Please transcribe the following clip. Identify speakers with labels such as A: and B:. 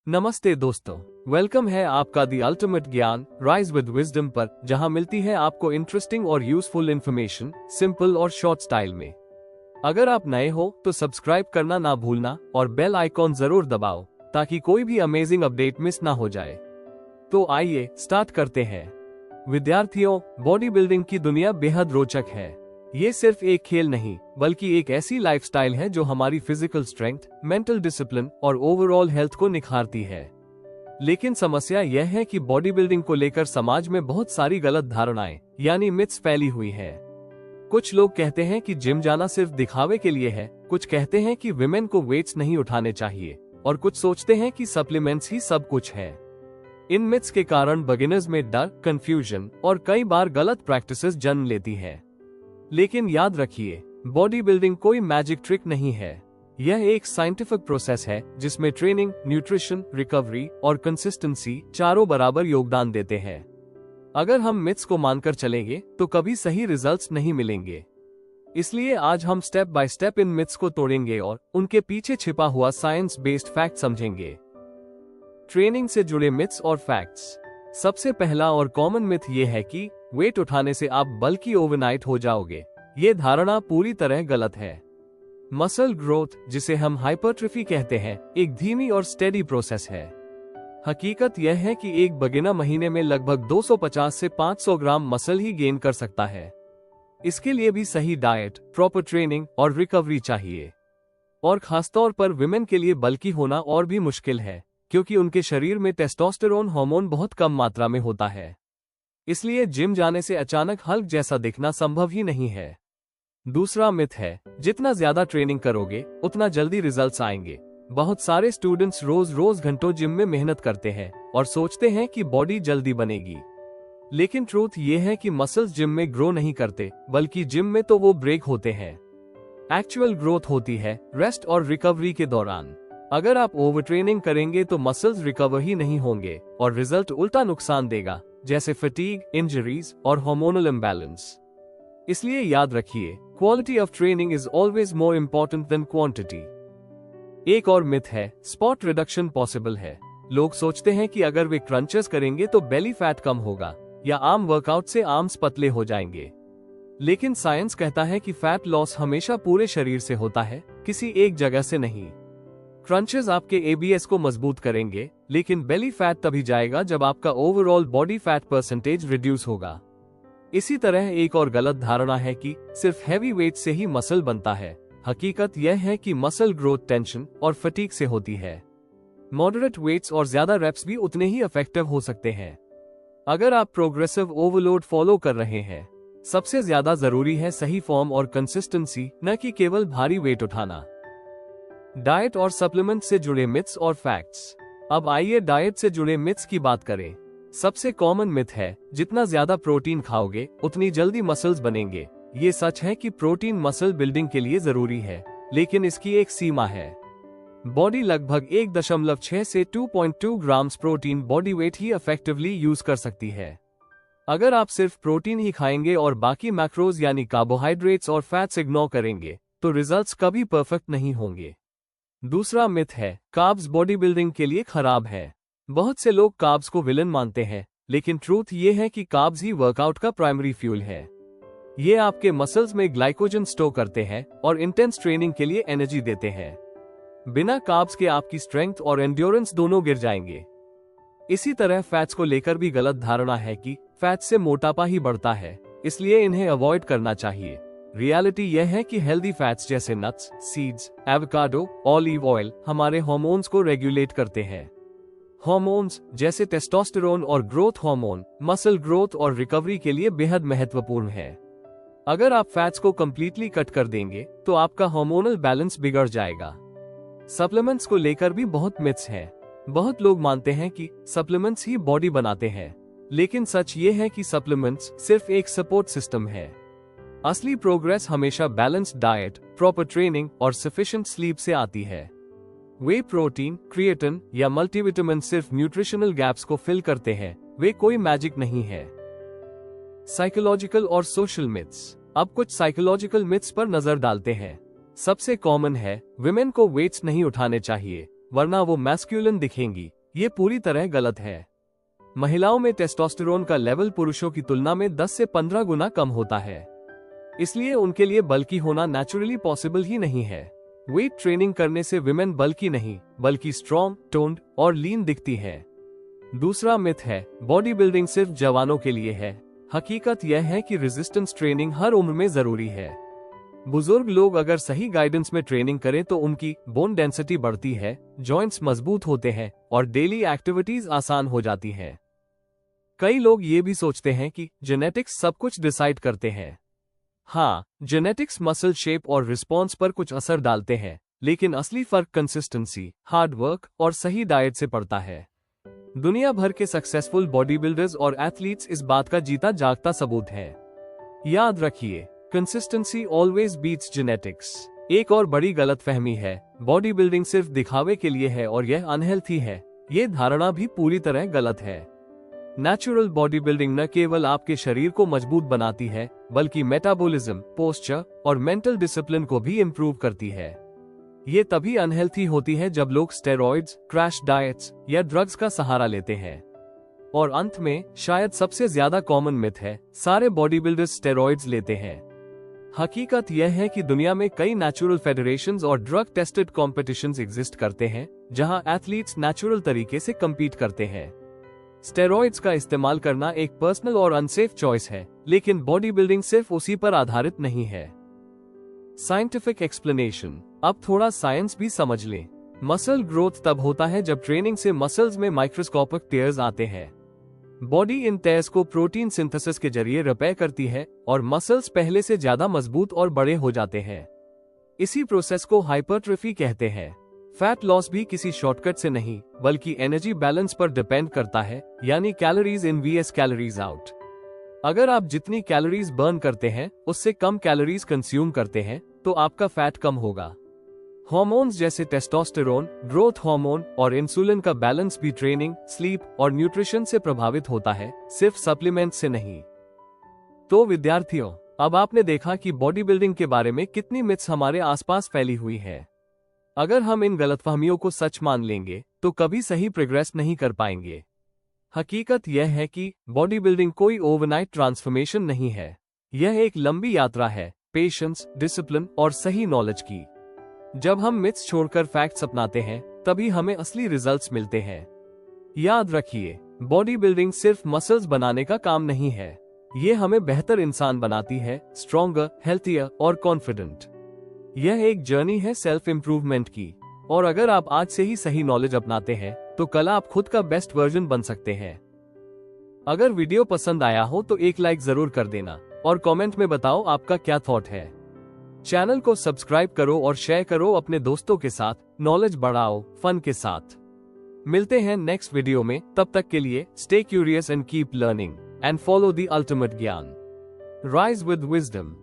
A: नमस्ते दोस्तों, वेलकम है आपका the ultimate Gyan rise with wisdom पर, जहां मिलती है आपको इंटरेस्टिंग और यूजफुल इन्फॉर्मेशन सिंपल और शॉर्ट स्टाइल में। अगर आप नए हो तो सब्सक्राइब करना ना भूलना और बेल आइकॉन जरूर दबाओ ताकि कोई भी अमेजिंग अपडेट मिस ना हो जाए। तो आइए स्टार्ट करते हैं। विद्यार्थियों, बॉडी बिल्डिंग की दुनिया बेहद रोचक है। ये सिर्फ एक खेल नहीं बल्कि एक ऐसी लाइफस्टाइल है जो हमारी फिजिकल स्ट्रेंथ, मेंटल डिसिप्लिन और ओवरऑल हेल्थ को निखारती है। लेकिन समस्या यह है कि बॉडी बिल्डिंग को लेकर समाज में बहुत सारी गलत धारणाएं यानी मिथ्स फैली हुई है। कुछ लोग कहते हैं कि जिम जाना सिर्फ दिखावे के लिए है, कुछ कहते हैं कि विमेन को वेट्स नहीं उठाने चाहिए और कुछ सोचते हैं कि सप्लीमेंट्स ही सब कुछ है। इन मिथ्स के कारण बिगिनर्स में डर, कंफ्यूजन और कई बार गलत प्रैक्टिसेस जन्म लेती है। लेकिन याद रखिए, बॉडी बिल्डिंग कोई मैजिक ट्रिक नहीं है। यह एक साइंटिफिक प्रोसेस है जिसमें ट्रेनिंग, न्यूट्रिशन, रिकवरी और कंसिस्टेंसी चारों बराबर योगदान देते हैं। अगर हम मिथ्स को मानकर चलेंगे तो कभी सही रिजल्ट्स नहीं मिलेंगे। इसलिए आज हम step by step in myths को तोड़ेंगे और उनके पीछे छिपा हुआ साइंस बेस्ड फैक्ट समझेंगे। ट्रेनिंग से जुड़े मिथ्स और फैक्ट्स। सबसे पहला और कॉमन मिथ ये है कि वेट उठाने से आप बल्कि ओवरनाइट हो जाओगे। ये धारणा पूरी तरह गलत है। मसल ग्रोथ, जिसे हम हाइपरट्रोफी कहते हैं, एक धीमी और स्टेडी प्रोसेस है। हकीकत यह है कि एक बिगिनर महीने में लगभग 250 से 500 ग्राम मसल ही गेन कर सकता है। इसके लिए भी सही डाइट, प्रॉपर ट्रेनिंग और रिकवरी चाहिए। और खासतौर पर विमेन के लिए बल्कि होना और भी मुश्किल है, क्योंकि उनके शरीर में टेस्टोस्टेरोन हार्मोन बहुत कम मात्रा में होता है। इसलिए जिम जाने से अचानक हल्क जैसा दिखना संभव ही नहीं है। दूसरा मिथ है, जितना ज्यादा ट्रेनिंग करोगे उतना जल्दी रिजल्ट्स आएंगे। बहुत सारे स्टूडेंट्स रोज घंटों जिम में मेहनत करते हैं और सोचते हैं कि बॉडी जल्दी बनेगी। लेकिन ट्रूथ ये है कि मसल्स जिम में ग्रो नहीं करते, बल्कि जिम में तो वो ब्रेक होते हैं। एक्चुअल ग्रोथ होती है रेस्ट और रिकवरी के दौरान। अगर आप ओवर ट्रेनिंग करेंगे तो मसल्स रिकवर ही नहीं होंगे और रिजल्ट उल्टा नुकसान देगा, जैसे फटीग, इंजरीज और हार्मोनल इम्बैलेंस। इसलिए याद रखिए, quality of training is always more important then quantity. एक और मिथ है, स्पॉट रिडक्शन पॉसिबल है। लोग सोचते हैं कि अगर वे क्रंचेस करेंगे तो बेली फैट कम होगा या आर्म वर्कआउट से आर्म्स पतले हो जाएंगे। लेकिन साइंस कहता है कि फैट लॉस हमेशा पूरे शरीर से होता है, किसी एक जगह से नहीं। क्रंचेस आपके एबीएस को मजबूत करेंगे, लेकिन बेली फैट तभी जाएगा जब आपका overall body fat percentage reduce होगा। इसी तरह एक और गलत धारणा है कि सिर्फ हैवी वेट से ही मसल बनता है। हकीकत यह है कि मसल ग्रोथ टेंशन और फटीग से होती है। मॉडरेट वेट्स और ज्यादा रेप्स भी उतने ही इफेक्टिव हो सकते हैं। अगर आप प्रोग्रेसिव ओवरलोड फॉलो कर रहे हैं, सबसे ज्यादा जरूरी है सही फॉर्म और कंसिस्टेंसी, न कि केवल भारी वेट उठाना। डाइट और सप्लीमेंट से जुड़े मिथ्स और फैक्ट्स। अब आइए डाइट से जुड़े मिथ्स की बात करें। सबसे कॉमन मिथ है, जितना ज्यादा प्रोटीन खाओगे उतनी जल्दी मसल्स बनेंगे। ये सच है कि प्रोटीन मसल बिल्डिंग के लिए जरूरी है, लेकिन इसकी एक सीमा है। बॉडी लगभग 1.6 से 2.2 ग्राम्स प्रोटीन बॉडी वेट ही इफेक्टिवली यूज कर सकती है। अगर आप सिर्फ प्रोटीन ही खाएंगे और बाकी मैक्रोज यानी कार्बोहाइड्रेट्स और फैट्स इग्नोर करेंगे तो रिजल्ट्स कभी परफेक्ट नहीं होंगे। दूसरा मिथ है, कार्ब्स बॉडी बिल्डिंग के लिए खराब है। बहुत से लोग कार्ब्स को विलन मानते हैं, लेकिन ट्रूथ ये है कि कार्ब्स ही वर्कआउट का प्राइमरी फ्यूल है। ये आपके मसल्स में ग्लाइकोजन स्टोर करते हैं और इंटेंस ट्रेनिंग के लिए एनर्जी देते हैं। बिना कार्ब्स के आपकी स्ट्रेंथ और एंड्योरेंस दोनों गिर जाएंगे। इसी तरह फैट्स को लेकर भी गलत धारणा है कि फैट से मोटापा ही बढ़ता है, इसलिए इन्हें अवॉइड करना चाहिए। रियलिटी यह है कि हेल्दी फैट्स जैसे nuts, seeds, avocado, olive oil हमारे हार्मोन्स को रेगुलेट करते हैं। हार्मोन्स जैसे टेस्टोस्टेरोन और ग्रोथ हार्मोन मसल ग्रोथ और रिकवरी के लिए बेहद महत्वपूर्ण है। अगर आप फैट्स को कंप्लीटली कट कर देंगे तो आपका हार्मोनल बैलेंस बिगड़ जाएगा। सप्लीमेंट्स को लेकर भी बहुत मिथ्स हैं। बहुत लोग मानते हैं कि सप्लीमेंट्स ही बॉडी बनाते हैं, लेकिन सच ये है कि सप्लीमेंट्स सिर्फ एक सपोर्ट सिस्टम है। असली प्रोग्रेस हमेशा बैलेंस्ड डाइट, प्रॉपर ट्रेनिंग और सफिशिएंट स्लीप से आती है। वे प्रोटीन, क्रिएटिन या मल्टीविटामिन सिर्फ न्यूट्रिशनल गैप्स को फिल करते हैं, वे कोई मैजिक नहीं है। साइकोलॉजिकल और सोशल मिथ्स। अब कुछ साइकोलॉजिकल मिथ्स पर नजर डालते हैं। सबसे कॉमन है, विमेन को वेट्स नहीं उठाने चाहिए वरना वो मैस्कुलिन दिखेंगी ये पूरी तरह गलत है। महिलाओं में टेस्टोस्टेरोन का लेवल पुरुषों की तुलना में 10 से 15 गुना कम होता है, इसलिए उनके लिए बल्की होना नेचुरली पॉसिबल ही नहीं है। वेट ट्रेनिंग करने से विमेन बल्की नहीं बल्कि स्ट्रॉन्ग, टोन्ड और लीन दिखती है। दूसरा मिथ है बॉडी बिल्डिंग सिर्फ जवानों के लिए है। हकीकत यह है कि रेजिस्टेंस ट्रेनिंग हर उम्र में जरूरी है। बुजुर्ग लोग अगर सही गाइडेंस में ट्रेनिंग करें तो उनकी बोन डेंसिटी बढ़ती है, जॉइंट्स मजबूत होते हैं और डेली एक्टिविटीज आसान हो जाती हैं। कई लोग ये भी सोचते हैं कि जेनेटिक्स सब कुछ डिसाइड करते हैं। हाँ, जेनेटिक्स मसल शेप और रिस्पॉन्स पर कुछ असर डालते हैं, लेकिन असली फर्क कंसिस्टेंसी, हार्ड वर्क और सही डाइट से पड़ता है। दुनिया भर के सक्सेसफुल बॉडी बिल्डर्स और एथलीट्स इस बात का जीता जागता सबूत है। याद रखिए, कंसिस्टेंसी ऑलवेज बीट्स जेनेटिक्स। एक और बड़ी गलतफहमी है बॉडी बिल्डिंग सिर्फ दिखावे के लिए है और यह अनहेल्थी है। ये धारणा भी पूरी तरह गलत है। नेचुरल बॉडी बिल्डिंग न केवल आपके शरीर को मजबूत बनाती है बल्कि मेटाबॉलिज्म, पोस्चर और मेंटल डिसिप्लिन को भी इम्प्रूव करती है। ये तभी अनहेल्थी होती है जब लोग स्टेरॉइड्स, क्रैश डाइट्स या ड्रग्स का सहारा लेते हैं। और अंत में शायद सबसे ज्यादा कॉमन मिथ है सारे बॉडी बिल्डर्स स्टेरॉइड्स लेते हैं। हकीकत यह है कि दुनिया में कई नेचुरल फेडरेशंस और ड्रग टेस्टेड कॉम्पिटिशंस एग्जिस्ट करते हैं जहां एथलीट्स नेचुरल तरीके से कम्पीट करते हैं। स्टेरॉइड्स का इस्तेमाल करना एक पर्सनल और अनसेफ चॉइस है, लेकिन बॉडी बिल्डिंग सिर्फ उसी पर आधारित नहीं है। Scientific explanation. अब थोड़ा साइंस भी समझ लें। मसल ग्रोथ तब होता है जब ट्रेनिंग से मसल्स में माइक्रोस्कोपिक टेयर्स आते हैं। बॉडी इन टेयर्स को प्रोटीन सिंथेसिस के जरिए रिपेयर करती है और मसल्स पहले से ज्यादा मजबूत और बड़े हो जाते हैं। इसी प्रोसेस को हाइपरट्रोफी कहते हैं। फैट लॉस भी किसी शॉर्टकट से नहीं बल्कि एनर्जी बैलेंस पर डिपेंड करता है, यानी calories in VS calories out. अगर आप जितनी कैलोरीज बर्न करते हैं उससे कम कैलोरीज कंज्यूम करते हैं तो आपका फैट कम होगा। हार्मोन्स जैसे टेस्टोस्टेरोन, ग्रोथ हार्मोन और इंसुलिन का बैलेंस भी ट्रेनिंग, स्लीप और न्यूट्रिशन से प्रभावित होता है, सिर्फ सप्लीमेंट से नहीं। तो विद्यार्थियों, अब आपने देखा कि बॉडी बिल्डिंग के बारे में कितनी मिथ्स हमारे आसपास फैली हुई है। अगर हम इन गलतफहमियों को सच मान लेंगे तो कभी सही प्रोग्रेस नहीं कर पाएंगे। हकीकत यह है कि बॉडी बिल्डिंग कोई ओवरनाइट ट्रांसफॉर्मेशन नहीं है। यह एक लंबी यात्रा है, पेशेंस, डिसिप्लिन और सही नॉलेज की। जब हम मिथ्स छोड़कर फैक्ट्स अपनाते हैं तभी हमें असली रिजल्ट्स मिलते हैं। याद रखिए, बॉडी बिल्डिंग सिर्फ मसल्स बनाने का काम नहीं है, ये हमें बेहतर इंसान बनाती है, स्ट्रॉन्गर, हेल्थियर और कॉन्फिडेंट। यह एक जर्नी है सेल्फ इम्प्रूवमेंट की, और अगर आप आज से ही सही नॉलेज अपनाते हैं तो कल आप खुद का बेस्ट वर्जन बन सकते हैं। अगर वीडियो पसंद आया हो तो एक लाइक जरूर कर देना और कमेंट में बताओ आपका क्या थॉट है। चैनल को सब्सक्राइब करो और शेयर करो अपने दोस्तों के साथ। नॉलेज बढ़ाओ फन के साथ। मिलते हैं नेक्स्ट वीडियो में, तब तक के लिए stay curious and keep learning and follow the ultimate Gyan. Rise with wisdom.